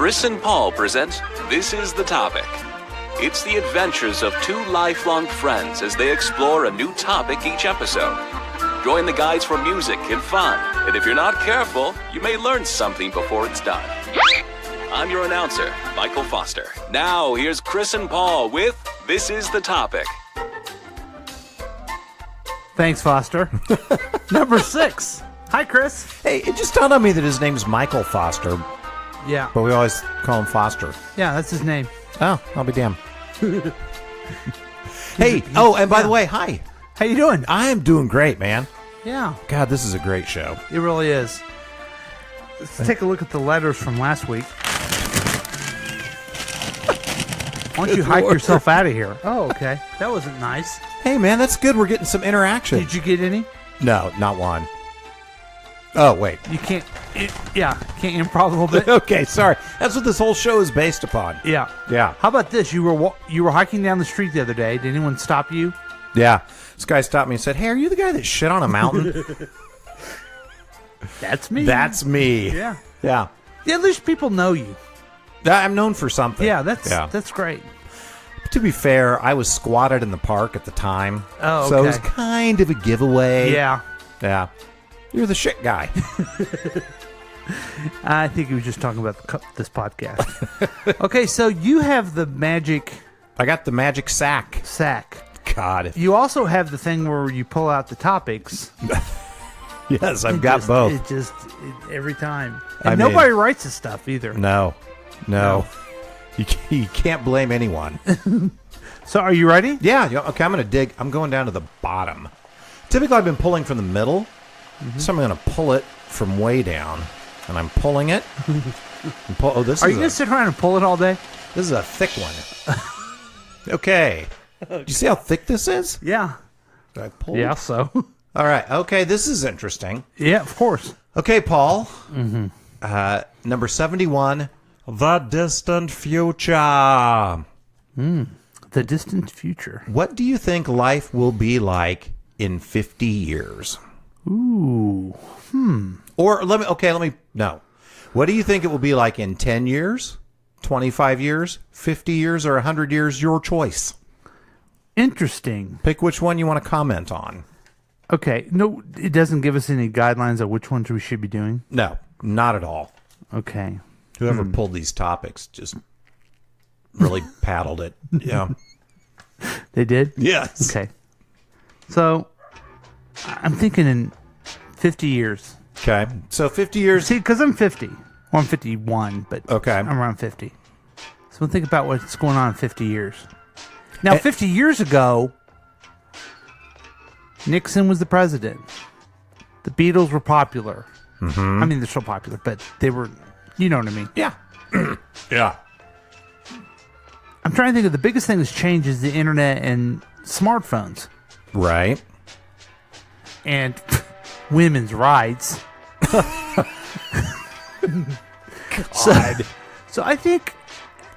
Chris and Paul present This Is the Topic. It's the adventures of two lifelong friends as they explore a new topic each episode. Join the guys for music and fun, and if you're not careful, you may learn something before it's done. I'm your announcer, Michael Foster. Now, here's Chris and Paul with This Is the Topic. Thanks, Foster. Number 6. Hi, Chris. Hey, it just dawned on me that his name's Michael Foster, Yeah. but we always call him Foster. Yeah, that's his name. Oh, I'll be damned. Hey, and by the way, hi. How you doing? I am doing great, man. Yeah, God, this is a great show. it really is. Let's take a look at the letters from last week. Why don't you hike yourself out of here? Oh, okay. That wasn't nice. Hey, man, that's good. We're getting some interaction. Did you get any? No, not one. Oh, wait. You can't... can't improv a little bit? Okay, sorry. That's what this whole show is based upon. Yeah. Yeah. How about this? You were hiking down the street the other day. Did anyone stop you? Yeah. This guy stopped me and said, "Hey, are you the guy that shit on a mountain?" That's me. That's me. Yeah. Yeah. At least people know you. I'm known for something. Yeah, that's great. To be fair, I was squatted in the park at the time. Oh, okay. So it was kind of a giveaway. Yeah. Yeah. You're the shit guy. I think he was just talking about this podcast. Okay, so you have the magic I got the magic sack. God. You also have the thing where you pull out the topics. Yes, I've got both. Every time. And nobody writes this stuff either. No. You can't blame anyone. So are you ready? Yeah. Okay, I'm going to dig. I'm going down to the bottom. Typically, I've been pulling from the middle. Mm-hmm. So I'm going to pull it from way down. And I'm pulling it. Are you going to sit around and pull it all day? This is a thick one. Okay. Do you see how thick this is? Yeah. Did I pull? Yeah, so. All right. Okay, this is interesting. Yeah, of course. Okay, Paul. Mm-hmm. Number 71. The distant future. The distant future. What do you think life will be like in 50 years? Ooh. Or no. What do you think it will be like in 10 years, 25 years, 50 years, or 100 years? Your choice. Interesting. Pick which one you want to comment on. Okay. No, it doesn't give us any guidelines of which ones we should be doing? No, not at all. Okay. Whoever pulled these topics just really paddled it. Yeah. They did? Yes. Okay. So, I'm thinking in 50 years. Okay. So 50 years. See, because I'm 50. Well, I'm 51, but okay. I'm around 50. So think about what's going on in 50 years. Now, 50 years ago, Nixon was the president. The Beatles were popular. Mm-hmm. I mean, they're still popular, but they were, you know what I mean? Yeah. Yeah. I'm trying to think of the biggest thing that's changed is the internet and smartphones. Right. And women's rights. So I think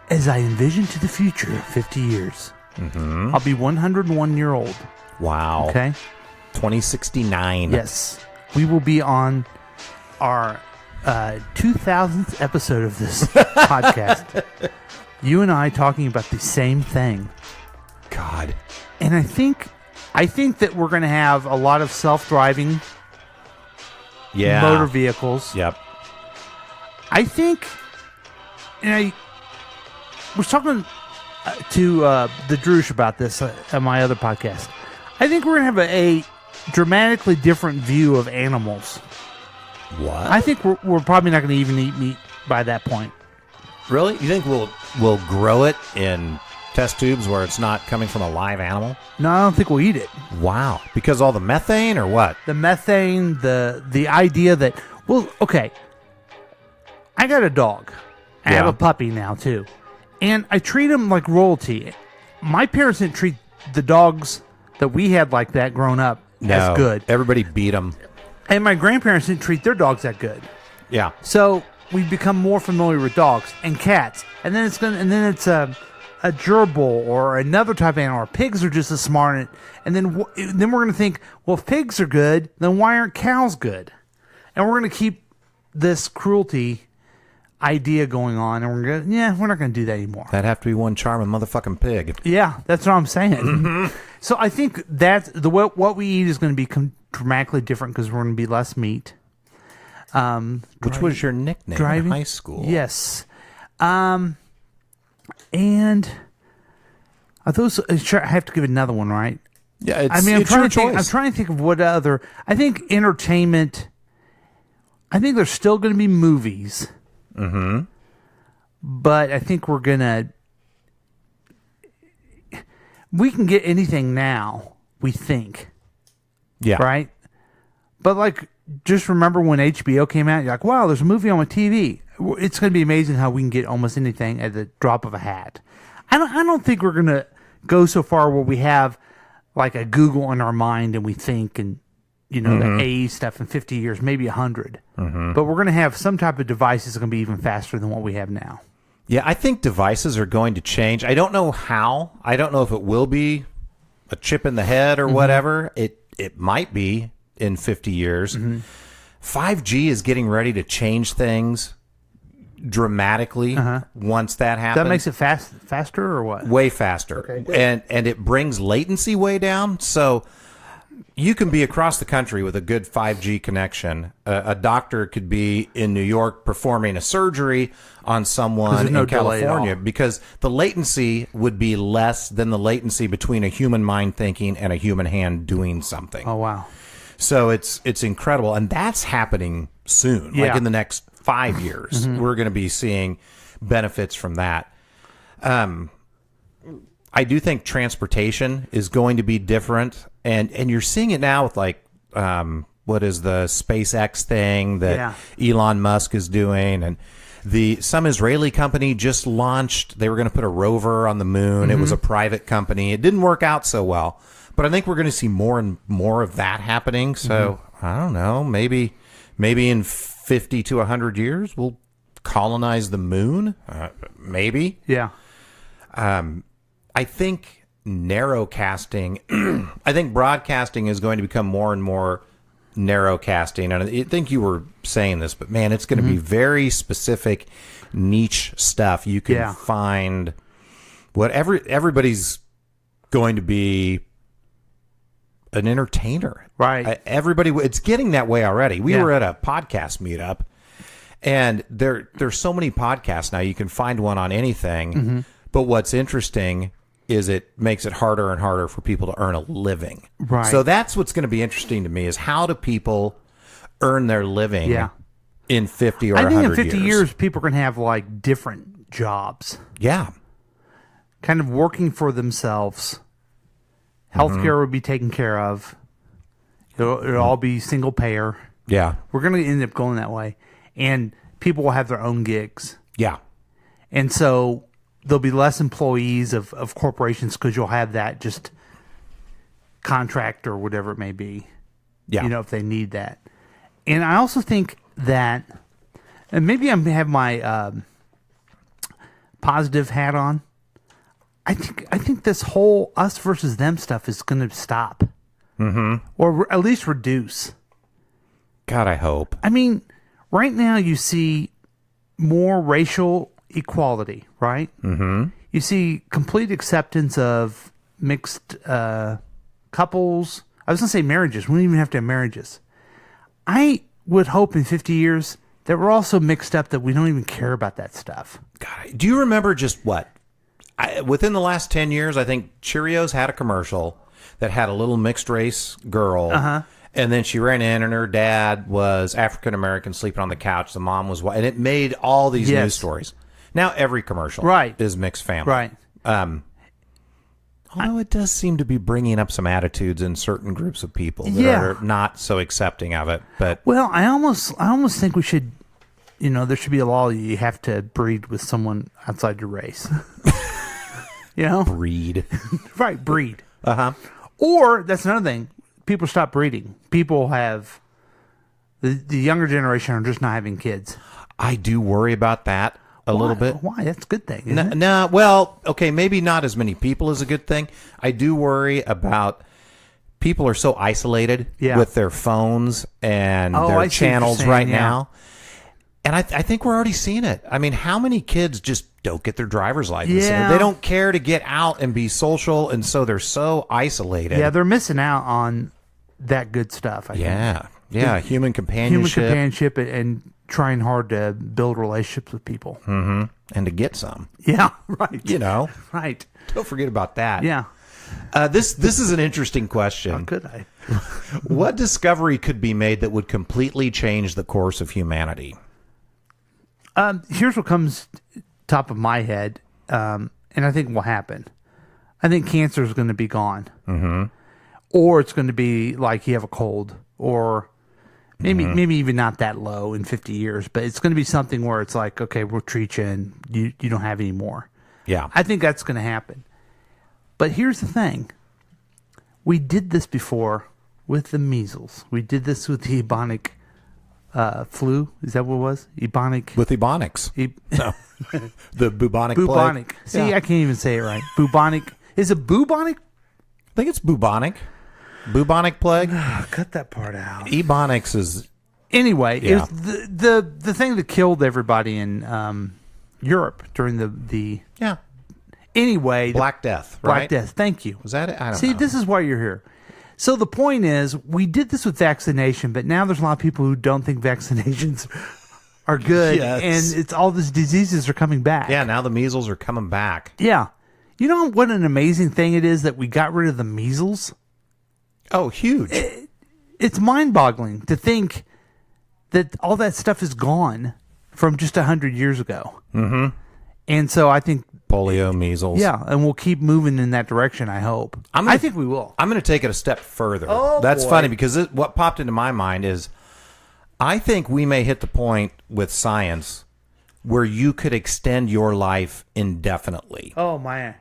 as I envision to the future, 50 years, I'll be 101 year old. Wow. Okay. 2069. Yes. We will be on our 2000th episode of this podcast. You and I talking about the same thing. God. And I think that we're going to have a lot of self-driving motor vehicles. Yep. I think, and I was talking to the Droosh about this on my other podcast. I think we're going to have a dramatically different view of animals. What? I think we're probably not going to even eat meat by that point. Really? You think we'll grow it in test tubes where it's not coming from a live animal? No, I don't think we'll eat it. Wow. Because all the methane or what? The methane, the idea that, well, okay, I got a dog. I have a puppy now, too. And I treat them like royalty. My parents didn't treat the dogs that we had like that growing up as good. Everybody beat them. And my grandparents didn't treat their dogs that good. Yeah. So we become more familiar with dogs and cats. And then it's a gerbil or another type of animal. Or pigs are just as smart. And then we're going to think, well, if pigs are good, then why aren't cows good? And we're going to keep this cruelty idea going on, and we're not gonna do that anymore. That'd have to be one charming motherfucking pig. Yeah, that's what I'm saying. So I think that what we eat is going to be dramatically different because we're going to be less meat. Which was your nickname in high school? Yes. And are those? Sure, I have to give another one, right? Yeah, I'm trying to think of what other. I think entertainment. I think there's still going to be movies. Mm-hmm. But I think we're gonna. We can get anything now. We think. Yeah. Right. But like, just remember when HBO came out. You're like, wow, there's a movie on my TV. It's going to be amazing how we can get almost anything at the drop of a hat. I don't think we're going to go so far where we have like a Google in our mind and we think and the A stuff in 50 years, maybe 100. Mm-hmm. But we're going to have some type of device that's going to be even faster than what we have now. Yeah, I think devices are going to change. I don't know how. I don't know if it will be a chip in the head or whatever. It might be in 50 years. 5G is getting ready to change things dramatically once that happens. That makes it faster or what? Way faster. Okay, and it brings latency way down. So you can be across the country with a good 5G connection. A doctor could be in New York performing a surgery on someone in California because the latency would be less than the latency between a human mind thinking and a human hand doing something. Oh, wow. So it's incredible. And that's happening soon. Yeah. Like in the next 5 years, we're going to be seeing benefits from that. I do think transportation is going to be different. And you're seeing it now with like, what is the SpaceX thing that Elon Musk is doing? And some Israeli company just launched, they were going to put a rover on the moon. It was a private company. It didn't work out so well. But I think we're going to see more and more of that happening. So I don't know, maybe in 50 to 100 years, we'll colonize the moon. Maybe. Yeah. I think narrowcasting, I think broadcasting is going to become more and more narrowcasting. And I think you were saying this, but man, it's going to be very specific niche stuff. You can find whatever, everybody's going to be an entertainer. Right. Everybody, it's getting that way already. We were at a podcast meetup and there's so many podcasts now. You can find one on anything. But what's interesting is it makes it harder and harder for people to earn a living. Right. So that's what's going to be interesting to me is how do people earn their living in 50 or 100 years? I think in 50 years, people are going to have like different jobs. Yeah. Kind of working for themselves. Healthcare will be taken care of. It'll all be single payer. Yeah. We're going to end up going that way. And people will have their own gigs. Yeah. And so there'll be less employees of corporations because you'll have that just contract or whatever it may be. Yeah. If they need that. And I also think that, and maybe I have my positive hat on. I think this whole us versus them stuff is going to stop. Or at least reduce. God, I hope. I mean, right now you see more racial equality, right? You see complete acceptance of mixed couples. I was going to say marriages. We don't even have to have marriages. I would hope in 50 years that we're also mixed up that we don't even care about that stuff. God, do you remember just what? Within the last 10 years, I think Cheerios had a commercial that had a little mixed race girl. And then she ran in and her dad was African-American sleeping on the couch. The mom was white. And it made all these news stories. Now every commercial is mixed family. Right. Although it does seem to be bringing up some attitudes in certain groups of people that are not so accepting of it. But well, I almost think we should, there should be a law you have to breed with someone outside your race. Breed. Right, breed. Or, that's another thing, people stop breeding. People have, the younger generation are just not having kids. I do worry about that a little bit. Why? That's a good thing, isn't it? No, well, okay, maybe not as many people is a good thing. I do worry about people are so isolated with their phones and their channels right now. And I think we're already seeing it. I mean, how many kids just don't get their driver's license? Yeah. They don't care to get out and be social, and so they're so isolated. Yeah, they're missing out on that good stuff, I think. Yeah, human companionship. And trying hard to build relationships with people. Mm-hmm. And to get some. Yeah, right. You know. Right. Don't forget about that. Yeah. This is an interesting question. How could I? What discovery could be made that would completely change the course of humanity? Here's what comes top of my head, and I think will happen. I think cancer is going to be gone. Mm-hmm. Or it's going to be like you have a cold, or maybe even not that low in 50 years, but it's going to be something where it's like, okay, we'll treat you and you don't have any more. Yeah. I think that's going to happen. But here's the thing. We did this before with the measles. We did this with the Ebonic flu. Is that what it was? Ebonic. With Ebonics. No. The bubonic plague. Bubonic. See, Yeah. I can't even say it right. Bubonic. Is it bubonic? I think it's bubonic. Bubonic plague. Cut that part out. Ebonics is... Anyway, Yeah. it was the thing that killed everybody in Europe during the Yeah. Anyway, Black Death, right? Black Death. Thank you. Was that it? I don't know. See, this is why you're here. So the point is, we did this with vaccination, but now there's a lot of people who don't think vaccinations are good, Yes. and it's all these diseases are coming back. Yeah, now the measles are coming back. Yeah. You know what an amazing thing it is that we got rid of the measles? Oh, huge. It's mind-boggling to think that all that stuff is gone from just 100 years ago. Mm-hmm. And so I think... Polio, measles. Yeah, and we'll keep moving in that direction, I hope. I think we will. I'm going to take it a step further. Oh, That's boy. funny because what popped into my mind is I think we may hit the point with science where you could extend your life indefinitely. Oh, my...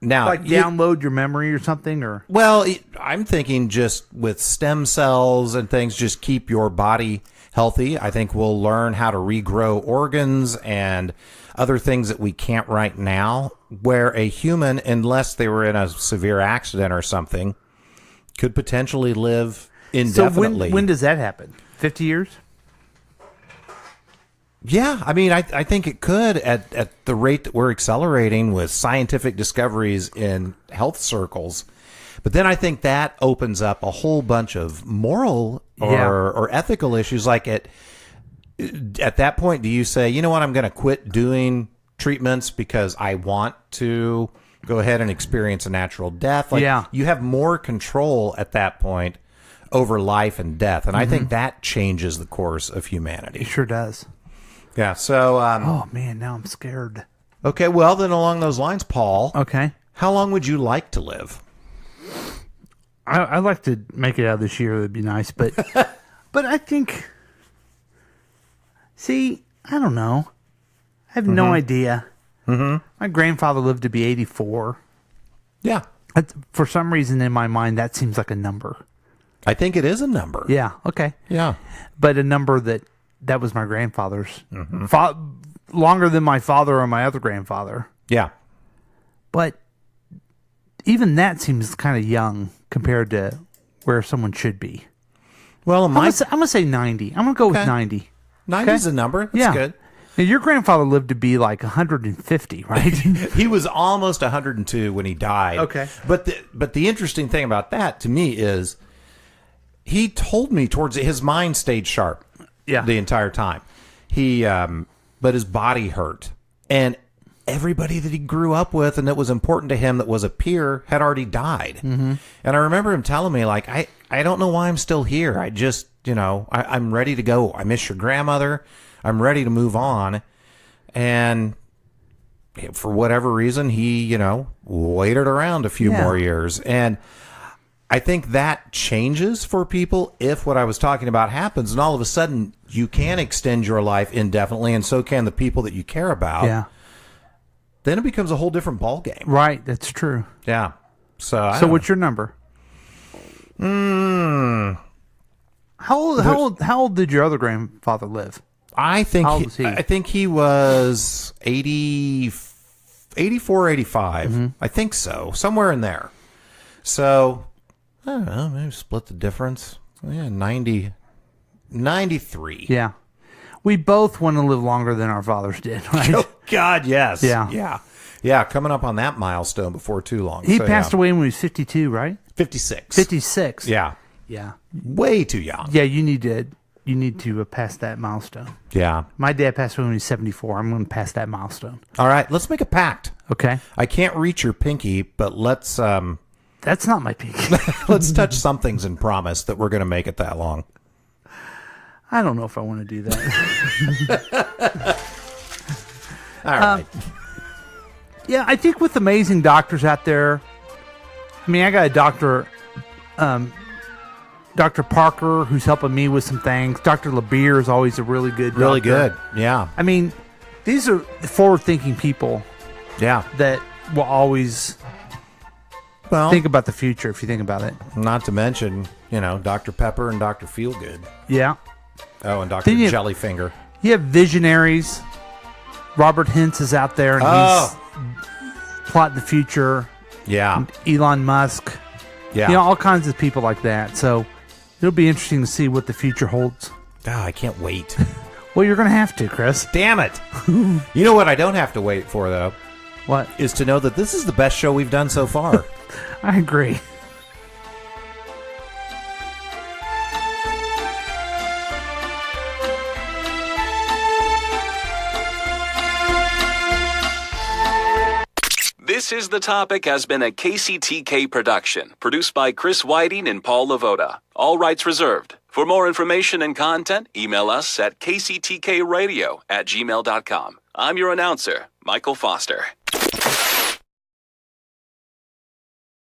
Now, Like download your memory or something? Or Well, I'm thinking just with stem cells and things, just keep your body healthy. I think we'll learn how to regrow organs and other things that we can't right now, where a human, unless they were in a severe accident or something, could potentially live indefinitely. So when does that happen? 50 years? Yeah, I mean, I think it could at the rate that we're accelerating with scientific discoveries in health circles. But then I think that opens up a whole bunch of moral or ethical issues. Like at that point, do you say, you know what, I'm going to quit doing treatments because I want to go ahead and experience a natural death? Like, you have more control at that point over life and death. And I think that changes the course of humanity. It sure does. Yeah, so... oh, man, now I'm scared. Okay, well, then along those lines, Paul, Okay. how long would you like to live? I'd like to make it out this year. That'd be nice. But but I think... See, I don't know. I have no idea. Mm-hmm. My grandfather lived to be 84. Yeah. For some reason in my mind, that seems like a number. I think it is a number. Yeah, okay. Yeah. But a number that was my grandfather's. Longer than my father or my other grandfather. Yeah. But even that seems kind of young compared to where someone should be. Well, I'm going to say 90. I'm going to go with 90. 90 is a number. That's good. Now, your grandfather lived to be like 150, right? He was almost 102 when he died. Okay. But the interesting thing about that to me is he told me towards his mind stayed sharp the entire time. But his body hurt. And everybody that he grew up with and that was important to him that was a peer had already died. Mm-hmm. And I remember him telling me, like, I don't know why I'm still here. I just, I'm ready to go. I miss your grandmother. I'm ready to move on. And for whatever reason, he, waited around a few more years. And I think that changes for people if what I was talking about happens. And all of a sudden, you can extend your life indefinitely, and so can the people that you care about. Yeah. Then it becomes a whole different ballgame. Right, that's true. Yeah. So what's your number? How old did your other grandfather live? I think How old was he? I think he was 84, 85. Mm-hmm. I think so. Somewhere in there. So, I don't know, maybe split the difference. Yeah, 93. Yeah. We both want to live longer than our fathers did, right? Oh, God, yes. Yeah. Yeah. Yeah, coming up on that milestone before too long. He passed away when he was 52, right? 56. 56. Yeah. Yeah. Way too young. Yeah, you need to pass that milestone. Yeah. My dad passed away when he was 74. I'm going to pass that milestone. All right, let's make a pact. Okay. I can't reach your pinky, but let's That's not my pinky. let's touch somethings and promise that we're going to make it that long. I don't know if I want to do that. All right. Yeah, I think with amazing doctors out there, I mean, I got a doctor, Dr. Parker, who's helping me with some things. Dr. LeBeer is always a really good doctor. Really good. Yeah. I mean, these are forward-thinking people Yeah. that will always think about the future, if you think about it. Not to mention, Dr. Pepper and Dr. Feelgood. Yeah. Oh, and Dr. Jellyfinger. You have visionaries. Robert Hintz is out there, and he's plotting the future. Yeah. Elon Musk. Yeah. All kinds of people like that. So it'll be interesting to see what the future holds. I can't wait. Well, you're going to have to, Chris. Damn it. You know what I don't have to wait for, though? What? Is to know that this is the best show we've done so far. I agree. This is The Topic has been a KCTK production, produced by Chris Whiting and Paul Lavoda. All rights reserved. For more information and content, email us at kctkradio@gmail.com. I'm your announcer, Michael Foster.